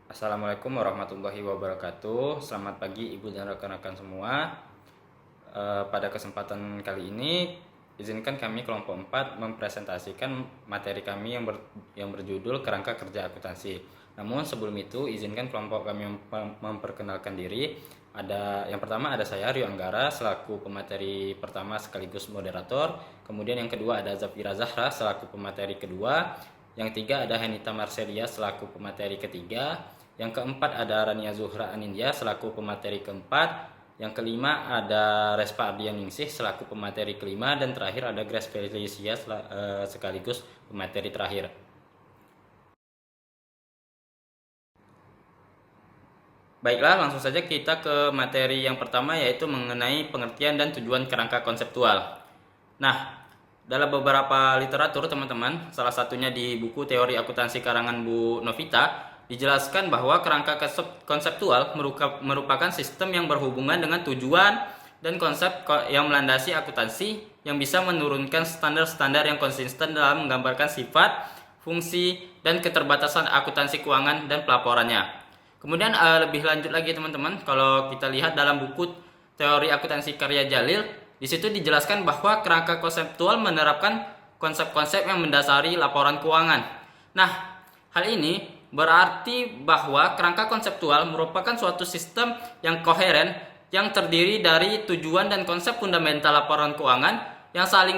Assalamualaikum warahmatullahi wabarakatuh. Selamat pagi Ibu dan rekan-rekan semua. Pada kesempatan kali ini, izinkan kami kelompok 4 mempresentasikan materi kami yang berjudul Kerangka Kerja Akuntansi. Namun sebelum itu, izinkan kelompok kami memperkenalkan diri. Yang pertama ada saya Rio Anggara selaku pemateri pertama sekaligus moderator. Kemudian yang kedua ada Zafira Zahra selaku pemateri kedua. Yang ketiga ada Henita Marcelia selaku pemateri ketiga. Yang keempat ada Rania Zuhra Anindya selaku pemateri keempat. Yang kelima ada Respa Ardianingsih selaku pemateri kelima. Dan terakhir ada Grace Felicia sekaligus pemateri terakhir. Baiklah, langsung saja kita ke materi yang pertama, yaitu mengenai pengertian dan tujuan kerangka konseptual. Nah, dalam beberapa literatur teman-teman, salah satunya di buku Teori Akuntansi karangan Bu Novita, dijelaskan bahwa kerangka konseptual merupakan sistem yang berhubungan dengan tujuan dan konsep yang melandasi akuntansi yang bisa menurunkan standar-standar yang konsisten dalam menggambarkan sifat, fungsi, dan keterbatasan akuntansi keuangan dan pelaporannya. Kemudian lebih lanjut lagi teman-teman, kalau kita lihat dalam buku Teori Akuntansi karya Jalil, di situ dijelaskan bahwa kerangka konseptual menerapkan konsep-konsep yang mendasari laporan keuangan. Nah, hal ini berarti bahwa kerangka konseptual merupakan suatu sistem yang koheren yang terdiri dari tujuan dan konsep fundamental laporan keuangan yang saling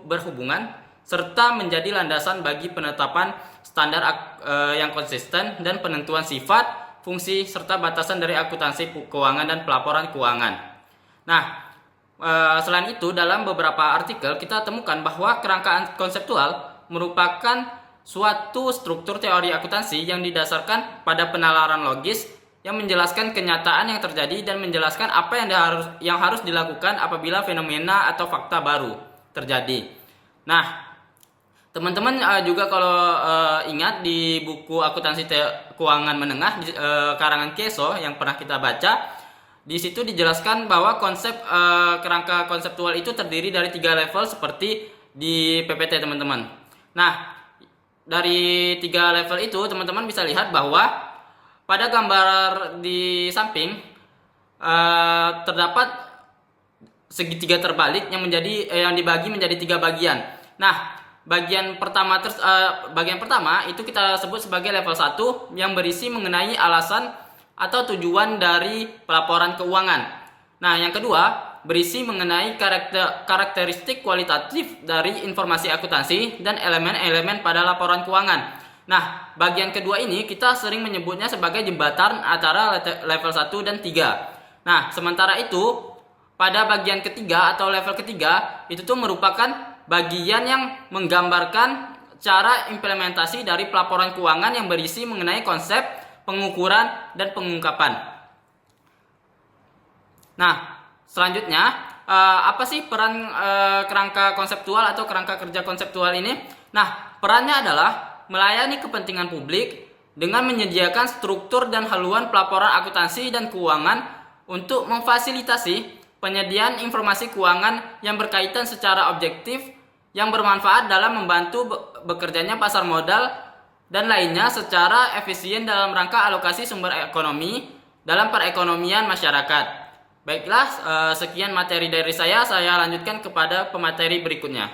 berhubungan serta menjadi landasan bagi penetapan standar yang konsisten dan penentuan sifat, fungsi, serta batasan dari akuntansi keuangan dan pelaporan keuangan. Nah, selain itu dalam beberapa artikel kita temukan bahwa kerangka konseptual merupakan suatu struktur teori akuntansi yang didasarkan pada penalaran logis yang menjelaskan kenyataan yang terjadi dan menjelaskan apa yang harus dilakukan apabila fenomena atau fakta baru terjadi. Nah, teman-teman juga kalau ingat di buku Akuntansi Keuangan Menengah karangan Keso yang pernah kita baca, di situ dijelaskan bahwa konsep kerangka konseptual itu terdiri dari 3 level seperti di PPT teman-teman. Nah, dari 3 level itu teman-teman bisa lihat bahwa pada gambar di samping terdapat segitiga terbalik yang dibagi menjadi 3 bagian. Nah, bagian pertama itu kita sebut sebagai level 1 yang berisi mengenai alasan atau tujuan dari pelaporan keuangan. Nah, yang kedua berisi mengenai karakteristik kualitatif dari informasi akuntansi dan elemen-elemen pada laporan keuangan. Nah, bagian kedua ini kita sering menyebutnya sebagai jembatan antara level 1 dan 3. Nah, sementara itu pada bagian ketiga atau level ketiga itu tuh merupakan bagian yang menggambarkan cara implementasi dari pelaporan keuangan yang berisi mengenai konsep, pengukuran, dan pengungkapan. Nah, selanjutnya, apa sih peran kerangka konseptual atau kerangka kerja konseptual ini? Nah, perannya adalah melayani kepentingan publik dengan menyediakan struktur dan haluan pelaporan akuntansi dan keuangan untuk memfasilitasi penyediaan informasi keuangan yang berkaitan secara objektif yang bermanfaat dalam membantu bekerjanya pasar modal dan lainnya secara efisien dalam rangka alokasi sumber ekonomi dalam perekonomian masyarakat. Baiklah, sekian materi dari saya lanjutkan kepada pemateri berikutnya.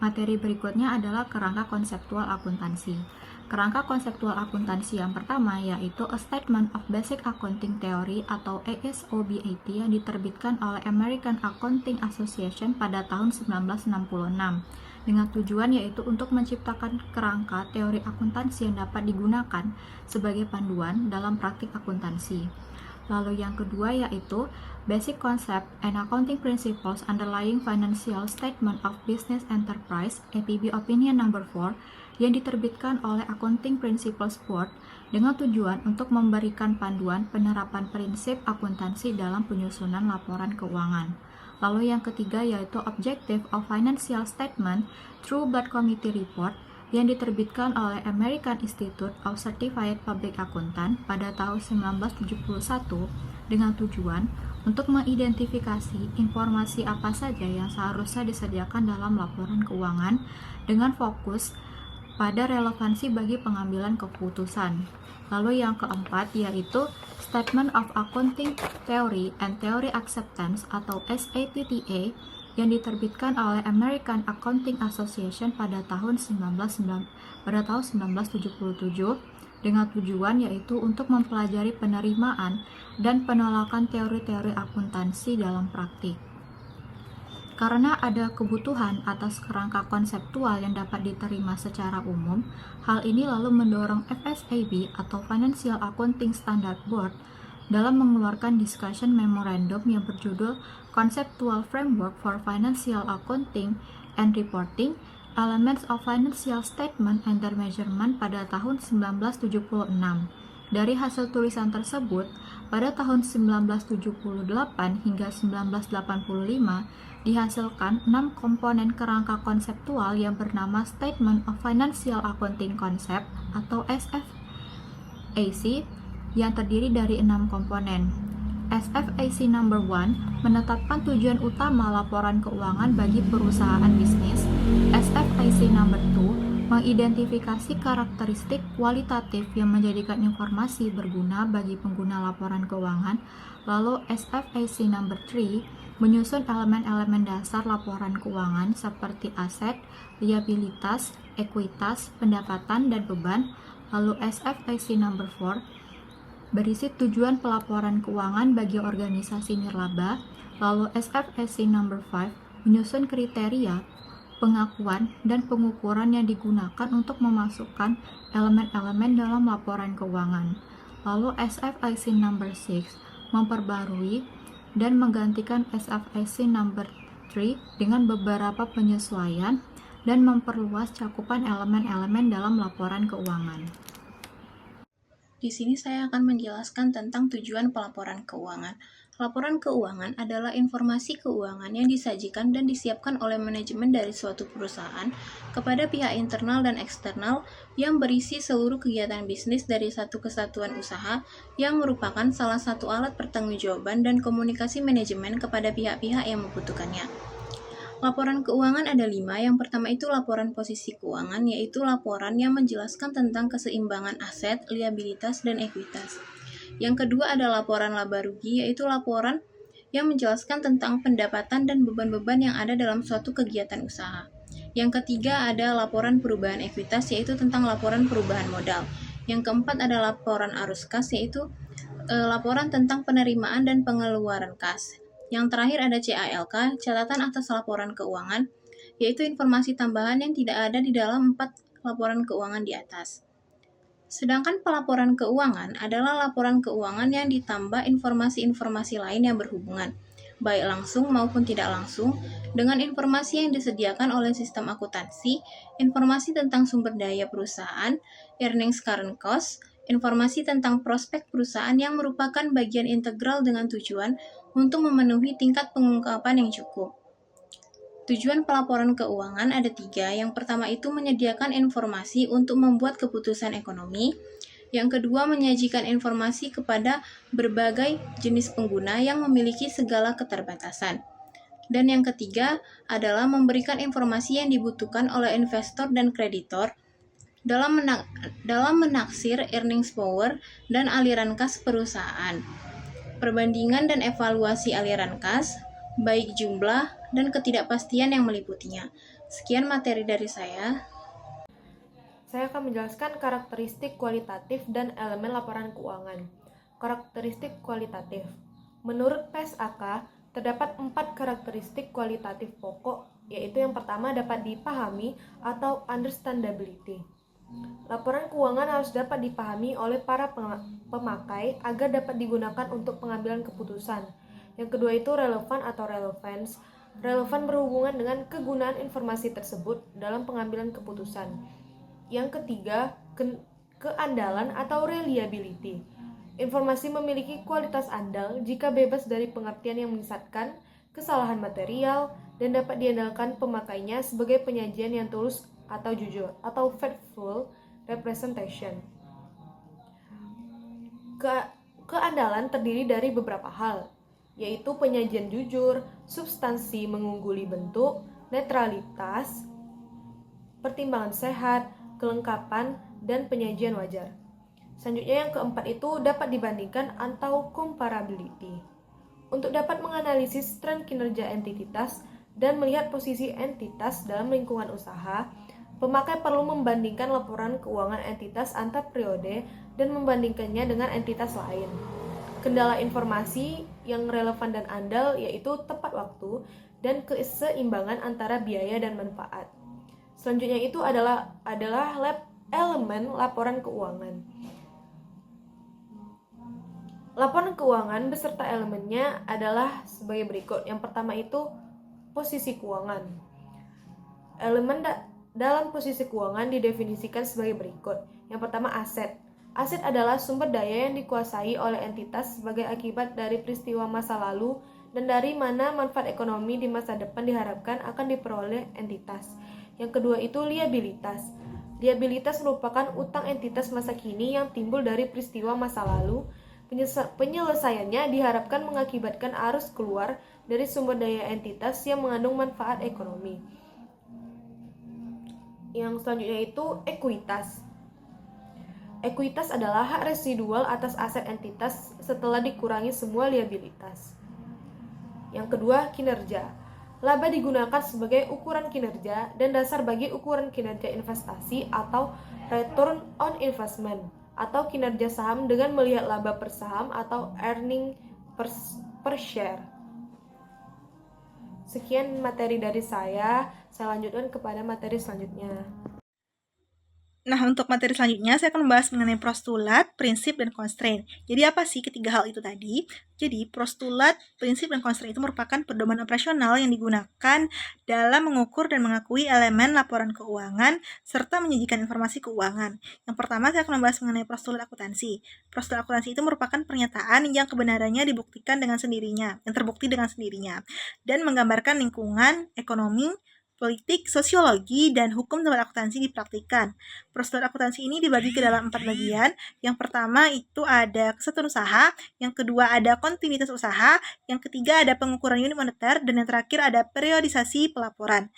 Materi berikutnya adalah kerangka konseptual akuntansi. Kerangka konseptual akuntansi yang pertama yaitu A Statement of Basic Accounting Theory atau ASOBAT yang diterbitkan oleh American Accounting Association pada tahun 1966 dengan tujuan yaitu untuk menciptakan kerangka teori akuntansi yang dapat digunakan sebagai panduan dalam praktik akuntansi. Lalu yang kedua yaitu Basic Concept and Accounting Principles Underlying Financial Statement of Business Enterprise APB Opinion No. 4 yang diterbitkan oleh Accounting Principles Board dengan tujuan untuk memberikan panduan penerapan prinsip akuntansi dalam penyusunan laporan keuangan. Lalu yang ketiga yaitu Objective of Financial Statement Through Blood Committee Report yang diterbitkan oleh American Institute of Certified Public Accountant pada tahun 1971 dengan tujuan untuk mengidentifikasi informasi apa saja yang seharusnya disediakan dalam laporan keuangan dengan fokus pada relevansi bagi pengambilan keputusan. Lalu yang keempat yaitu Statement of Accounting Theory and Theory Acceptance atau SATTA yang diterbitkan oleh American Accounting Association pada tahun 1977 dengan tujuan yaitu untuk mempelajari penerimaan dan penolakan teori-teori akuntansi dalam praktik. Karena ada kebutuhan atas kerangka konseptual yang dapat diterima secara umum, hal ini lalu mendorong FSAB atau Financial Accounting Standard Board dalam mengeluarkan discussion memorandum yang berjudul Conceptual Framework for Financial Accounting and Reporting, Elements of Financial Statement and Their Measurement pada tahun 1976. Dari hasil tulisan tersebut, pada tahun 1978 hingga 1985 dihasilkan 6 komponen kerangka konseptual yang bernama Statement of Financial Accounting Concept atau SFAC yang terdiri dari 6 komponen. SFAC number 1 menetapkan tujuan utama laporan keuangan bagi perusahaan bisnis. SFAC number 2 mengidentifikasi karakteristik kualitatif yang menjadikan informasi berguna bagi pengguna laporan keuangan. Lalu SFAC number 3 menyusun elemen-elemen dasar laporan keuangan seperti aset, liabilitas, ekuitas, pendapatan, dan beban. Lalu SFAC number 4 berisi tujuan pelaporan keuangan bagi organisasi nirlaba. Lalu SFAC number 5 menyusun kriteria, pengakuan, dan pengukuran yang digunakan untuk memasukkan elemen-elemen dalam laporan keuangan. Lalu SFAC number 6 memperbarui dan menggantikan SFAC number 3 dengan beberapa penyesuaian dan memperluas cakupan elemen-elemen dalam laporan keuangan. Di sini saya akan menjelaskan tentang tujuan pelaporan keuangan. Laporan keuangan adalah informasi keuangan yang disajikan dan disiapkan oleh manajemen dari suatu perusahaan kepada pihak internal dan eksternal yang berisi seluruh kegiatan bisnis dari satu kesatuan usaha yang merupakan salah satu alat pertanggungjawaban dan komunikasi manajemen kepada pihak-pihak yang membutuhkannya. Laporan keuangan ada 5. Yang pertama itu laporan posisi keuangan, yaitu laporan yang menjelaskan tentang keseimbangan aset, liabilitas, dan ekuitas. Yang kedua ada laporan laba rugi, yaitu laporan yang menjelaskan tentang pendapatan dan beban-beban yang ada dalam suatu kegiatan usaha. Yang ketiga ada laporan perubahan ekuitas, yaitu tentang laporan perubahan modal. Yang keempat ada laporan arus kas, yaitu laporan tentang penerimaan dan pengeluaran kas. Yang terakhir ada CALK, catatan atas laporan keuangan, yaitu informasi tambahan yang tidak ada di dalam 4 laporan keuangan di atas. Sedangkan pelaporan keuangan adalah laporan keuangan yang ditambah informasi-informasi lain yang berhubungan, baik langsung maupun tidak langsung, dengan informasi yang disediakan oleh sistem akuntansi, informasi tentang sumber daya perusahaan, earnings current cost, informasi tentang prospek perusahaan yang merupakan bagian integral dengan tujuan untuk memenuhi tingkat pengungkapan yang cukup. Tujuan pelaporan keuangan ada 3. Yang pertama itu menyediakan informasi untuk membuat keputusan ekonomi. Yang kedua menyajikan informasi kepada berbagai jenis pengguna yang memiliki segala keterbatasan. Dan yang ketiga adalah memberikan informasi yang dibutuhkan oleh investor dan kreditor dalam menaksir earnings power dan aliran kas perusahaan, perbandingan dan evaluasi aliran kas, baik jumlah dan ketidakpastian yang meliputinya. Sekian materi dari saya. Saya akan menjelaskan karakteristik kualitatif dan elemen laporan keuangan. Karakteristik kualitatif. Menurut PSAK, terdapat 4 karakteristik kualitatif pokok, yaitu yang pertama dapat dipahami atau understandability. Laporan keuangan harus dapat dipahami oleh para pemakai agar dapat digunakan untuk pengambilan keputusan. Yang kedua itu relevan atau relevance. Relevan berhubungan dengan kegunaan informasi tersebut dalam pengambilan keputusan. Yang ketiga, keandalan atau reliability. Informasi memiliki kualitas andal jika bebas dari pengertian yang menyesatkan, kesalahan material, dan dapat diandalkan pemakainya sebagai penyajian yang tulus atau jujur, atau faithful representation. Keandalan terdiri dari beberapa hal, yaitu penyajian jujur, substansi mengungguli bentuk, netralitas, pertimbangan sehat, kelengkapan, dan penyajian wajar. Selanjutnya yang keempat itu dapat dibandingkan atau comparability. Untuk dapat menganalisis tren kinerja entitas dan melihat posisi entitas dalam lingkungan usaha, pemakai perlu membandingkan laporan keuangan entitas antar periode dan membandingkannya dengan entitas lain. Kendala informasi yang relevan dan andal yaitu tepat waktu dan keseimbangan antara biaya dan manfaat. Selanjutnya itu adalah elemen laporan keuangan. Laporan keuangan beserta elemennya adalah sebagai berikut. Yang pertama itu posisi keuangan. Elemen dalam posisi keuangan didefinisikan sebagai berikut. Yang pertama aset. Aset adalah sumber daya yang dikuasai oleh entitas sebagai akibat dari peristiwa masa lalu dan dari mana manfaat ekonomi di masa depan diharapkan akan diperoleh entitas. Yang kedua itu liabilitas. Liabilitas merupakan utang entitas masa kini yang timbul dari peristiwa masa lalu. Penyelesaiannya diharapkan mengakibatkan arus keluar dari sumber daya entitas yang mengandung manfaat ekonomi. Yang selanjutnya itu ekuitas. Ekuitas adalah hak residual atas aset entitas setelah dikurangi semua liabilitas. Yang kedua, kinerja. Laba digunakan sebagai ukuran kinerja dan dasar bagi ukuran kinerja investasi atau return on investment, atau kinerja saham dengan melihat laba per saham atau earning per share. Sekian materi dari saya lanjutkan kepada materi selanjutnya. Nah, untuk materi selanjutnya saya akan membahas mengenai postulat, prinsip, dan constraint. Jadi apa sih ketiga hal itu tadi? Jadi postulat, prinsip, dan constraint itu merupakan pedoman operasional yang digunakan dalam mengukur dan mengakui elemen laporan keuangan serta menyajikan informasi keuangan. Yang pertama saya akan membahas mengenai postulat akuntansi. Postulat akuntansi itu merupakan pernyataan yang kebenarannya dibuktikan dengan sendirinya, yang terbukti dengan sendirinya, dan menggambarkan lingkungan, ekonomi, politik, sosiologi, dan hukum tempat akuntansi dipraktikkan. Prosedur akuntansi ini dibagi ke dalam 4 bagian. Yang pertama itu ada kesatuan usaha, yang kedua ada kontinuitas usaha, yang ketiga ada pengukuran unit moneter, dan yang terakhir ada periodisasi pelaporan.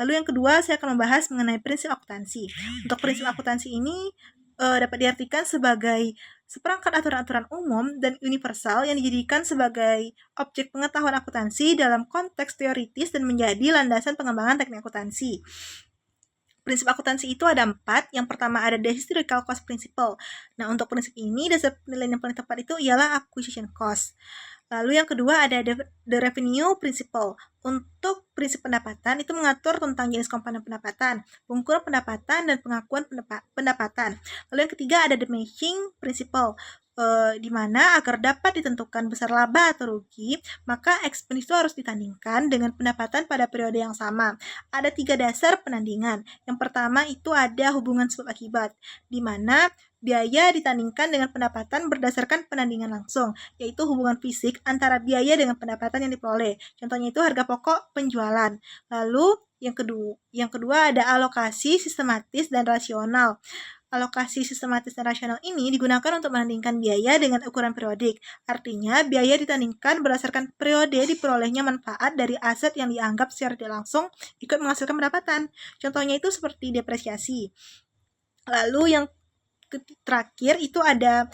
Lalu yang kedua saya akan membahas mengenai prinsip akuntansi. Untuk prinsip akuntansi ini dapat diartikan sebagai seperangkat aturan-aturan umum dan universal yang dijadikan sebagai objek pengetahuan akuntansi dalam konteks teoritis dan menjadi landasan pengembangan teknik akuntansi. Prinsip akuntansi itu ada 4. Yang pertama ada the historical cost principle. Nah, untuk prinsip ini dasar penilaian yang paling tepat itu ialah acquisition cost. Lalu yang kedua ada the revenue principle. Untuk prinsip pendapatan itu mengatur tentang jenis komponen pendapatan, pengukuran pendapatan, dan pengakuan pendapatan. Lalu yang ketiga ada the matching principle, di mana agar dapat ditentukan besar laba atau rugi, maka expense itu harus ditandingkan dengan pendapatan pada periode yang sama. Ada 3 dasar penandingan. Yang pertama itu ada hubungan sebab akibat, di mana biaya ditandingkan dengan pendapatan berdasarkan penandingan langsung, yaitu hubungan fisik antara biaya dengan pendapatan yang diperoleh. Contohnya itu harga pokok penjualan. Lalu yang kedua ada alokasi sistematis dan rasional. Alokasi sistematis dan rasional ini digunakan untuk menandingkan biaya dengan ukuran periodik. Artinya, biaya ditandingkan berdasarkan periode diperolehnya manfaat dari aset yang dianggap secara tidak langsung ikut menghasilkan pendapatan. Contohnya itu seperti depresiasi. Lalu yang terakhir itu ada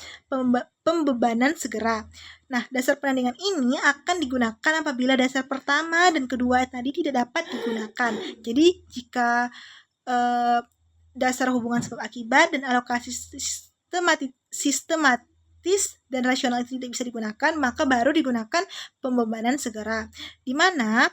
pembebanan segera. Nah, dasar penandingan ini akan digunakan apabila dasar pertama dan kedua tadi tidak dapat digunakan. Jadi, jika dasar hubungan sebab akibat dan alokasi sistematis dan rasional itu tidak bisa digunakan, maka baru digunakan pembebanan segera, di mana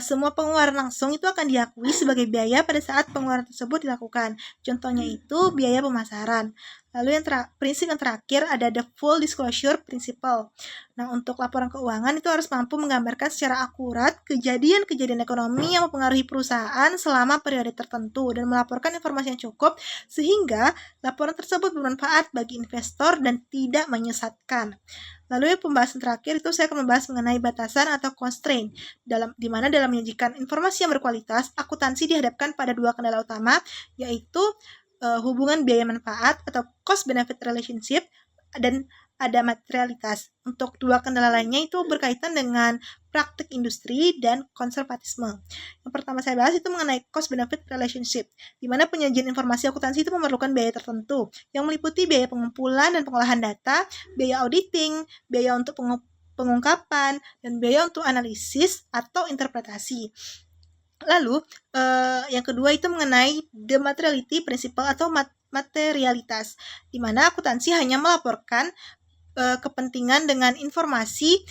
semua pengeluaran langsung itu akan diakui sebagai biaya pada saat pengeluaran tersebut dilakukan. Contohnya itu biaya pemasaran. Lalu prinsip yang terakhir ada the full disclosure principle. Nah, untuk laporan keuangan itu harus mampu menggambarkan secara akurat kejadian-kejadian ekonomi yang mempengaruhi perusahaan selama periode tertentu dan melaporkan informasi yang cukup sehingga laporan tersebut bermanfaat bagi investor dan tidak menyesatkan. Lalu yang pembahasan terakhir itu saya akan membahas mengenai batasan atau constraint, di mana dalam menyajikan informasi yang berkualitas, akuntansi dihadapkan pada 2 kendala utama, yaitu hubungan biaya manfaat atau cost benefit relationship, dan ada materialitas. Untuk dua kendala lainnya itu berkaitan dengan praktik industri dan konservatisme. Yang pertama saya bahas itu mengenai cost-benefit relationship, di mana penyajian informasi akuntansi itu memerlukan biaya tertentu, yang meliputi biaya pengumpulan dan pengolahan data, biaya auditing, biaya untuk pengungkapan, dan biaya untuk analisis atau interpretasi. Lalu, yang kedua itu mengenai the materiality principle atau materialitas, di mana akuntansi hanya melaporkan kepentingan dengan informasi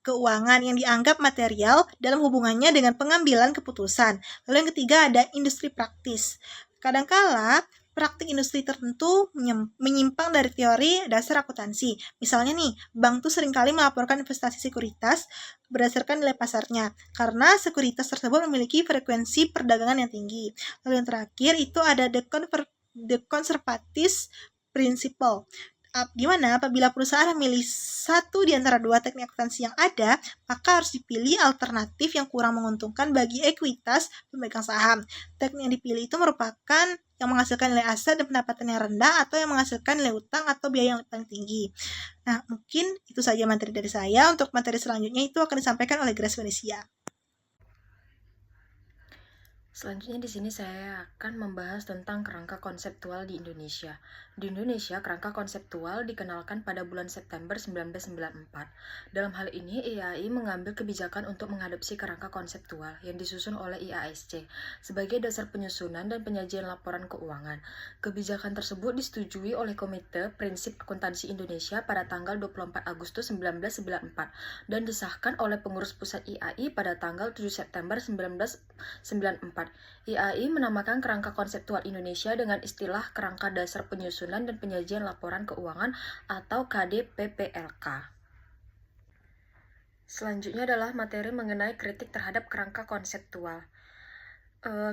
keuangan yang dianggap material dalam hubungannya dengan pengambilan keputusan. Lalu yang ketiga ada industri praktis. Kadangkala praktik industri tertentu menyimpang dari teori dasar akuntansi. Misalnya nih, bank tuh seringkali melaporkan investasi sekuritas berdasarkan nilai pasarnya, karena sekuritas tersebut memiliki frekuensi perdagangan yang tinggi. Lalu yang terakhir itu ada the conservative principle, di mana apabila perusahaan memilih satu di antara dua teknik akuntansi yang ada, maka harus dipilih alternatif yang kurang menguntungkan bagi ekuitas pemegang saham. Teknik yang dipilih itu merupakan yang menghasilkan nilai aset dan pendapatan yang rendah, atau yang menghasilkan nilai utang atau biaya yang paling tinggi. Nah, mungkin itu saja materi dari saya. Untuk materi selanjutnya itu akan disampaikan oleh Grace Felicia. Selanjutnya di sini saya akan membahas tentang kerangka konseptual di Indonesia. Di Indonesia, kerangka konseptual dikenalkan pada bulan September 1994. Dalam hal ini, IAI mengambil kebijakan untuk mengadopsi kerangka konseptual yang disusun oleh IASC sebagai dasar penyusunan dan penyajian laporan keuangan. Kebijakan tersebut disetujui oleh Komite Prinsip Akuntansi Indonesia pada tanggal 24 Agustus 1994 dan disahkan oleh pengurus pusat IAI pada tanggal 7 September 1994. IAI menamakan kerangka konseptual Indonesia dengan istilah Kerangka Dasar Penyusunan dan Penyajian Laporan Keuangan atau KDPPLK. Selanjutnya adalah materi mengenai kritik terhadap kerangka konseptual.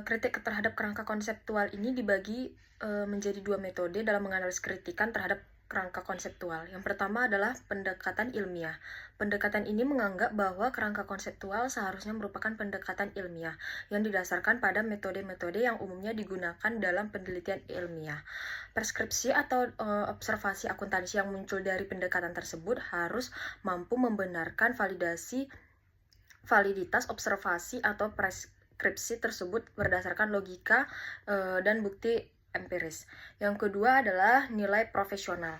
Kritik terhadap kerangka konseptual ini dibagi menjadi dua metode dalam menganalisis kritikan terhadap kerangka konseptual. Yang pertama adalah pendekatan ilmiah. Pendekatan ini menganggap bahwa kerangka konseptual seharusnya merupakan pendekatan ilmiah yang didasarkan pada metode-metode yang umumnya digunakan dalam penelitian ilmiah. Preskripsi atau observasi akuntansi yang muncul dari pendekatan tersebut harus mampu membenarkan validitas observasi atau preskripsi tersebut berdasarkan logika dan bukti empiris. Yang kedua adalah nilai profesional.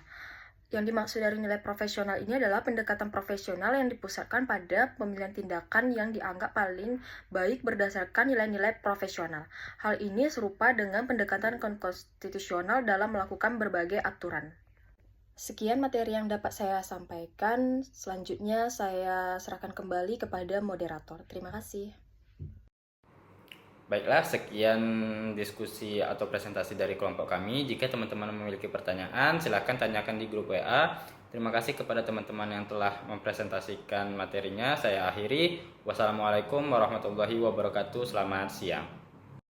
Yang dimaksud dari nilai profesional ini adalah pendekatan profesional yang dipusatkan pada pemilihan tindakan yang dianggap paling baik berdasarkan nilai-nilai profesional. Hal ini serupa dengan pendekatan konstitusional dalam melakukan berbagai aturan. Sekian materi yang dapat saya sampaikan. Selanjutnya saya serahkan kembali kepada moderator. Terima kasih. Baiklah, sekian diskusi atau presentasi dari kelompok kami. Jika teman-teman memiliki pertanyaan, silakan tanyakan di grup WA. Terima kasih kepada teman-teman yang telah mempresentasikan materinya. Saya akhiri. Wassalamualaikum warahmatullahi wabarakatuh. Selamat siang.